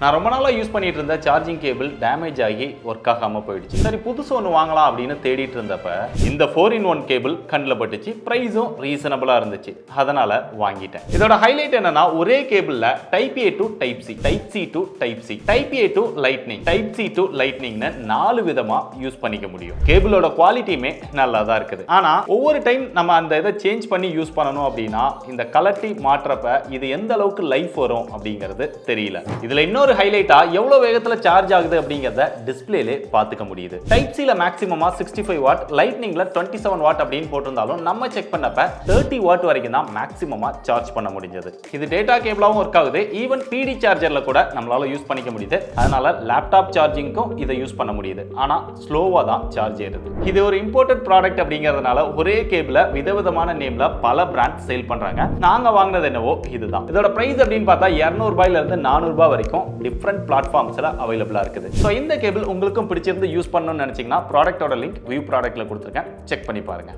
நான் ரொம்ப நாளாக யூஸ் பண்ணிட்டு இருந்த சார்ஜிங் கேபிள் டேமேஜ் ஆகி ஒர்க் ஆகாமல் போயிடுச்சு. சரி புதுசு ஒன்று வாங்கலாம் அப்படின்னு தேடிட்டு இருந்தப்ப இந்த 4-in-1 கேபிள் கண்ணில் பட்டுச்சு. ப்ரைஸும் ரீசனபிளாக இருந்துச்சு. அதனால வாங்கிட்டேன். இதோட ஹைலைட் என்னன்னா ஒரே கேபிளில் type A to type C, type C to type C, type A to lightning, type C to லைட்னிங்னு 4 விதமாக யூஸ் பண்ணிக்க முடியும். கேபிளோட குவாலிட்டியுமே நல்லா தான் இருக்குது. ஆனால் ஒவ்வொரு டைம் நம்ம அந்த இதை சேஞ்ச் பண்ணி யூஸ் பண்ணணும் அப்படின்னா இந்த கலட்டி மாற்றப்ப இது எந்த அளவுக்கு லைஃப் வரும் அப்படிங்கிறது தெரியல. இதுல இன்னொரு ஹைலைட்டா எவ்வளவு வேகத்துல சார்ஜ் ஆகுது அப்படிங்கறத டிஸ்ப்ளேல பாத்துக்க முடியுது. டைப் சில மேக்ஸிமமா 65 வாட், லைட்னிங்ல 27 வாட் அப்படின்னு போட்டிருந்தாலும் நம்ம செக் பண்ணப்ப 30 வாட் வரைக்கும் தான் மேக்ஸிமமா சார்ஜ் பண்ண முடிஞ்சது. இது டேட்டா கேபிளாவும் ஒர்க் ஆகுது. ஈவன் பிடி சார்ஜர்ல கூட நம்மளால யூஸ் பண்ணிக்க முடியுது. அதனால லேப்டாப் சார்ஜிங்க்கும் இதை யூஸ் பண்ண முடியுது. ஆனா ஸ்லோவா தான் சார்ஜ் ஏறுது. இது ஒரு இம்போர்ட்டட் ப்ராடக்ட் அப்படிங்கிறதுனால ஒரே கேபிள விதவிதமான நேம்ல பல பிராண்ட் சேல் பண்றாங்க. நாங்க வாங்கினது என்னவோ இதுதான். இதோட பிரைஸ் அப்படின்னு பார்த்தா 200 ரூபாயில இருந்து 400 ரூபாய் வரைக்கும் டிஃபரெண்ட் பிளாட்ஃபார்ம்ஸ்ல அவைலபிளா இருக்குது. ஸோ இந்த கேபிள் உங்களுக்கும் பிடிச்சிருந்து யூஸ் பண்ணணும்னு நினைச்சீங்கன்னா ப்ராடக்டோட லிங்க் வியூ ப்ராடக்ட்ல கொடுத்துருக்கேன். செக் பண்ணி பாருங்க.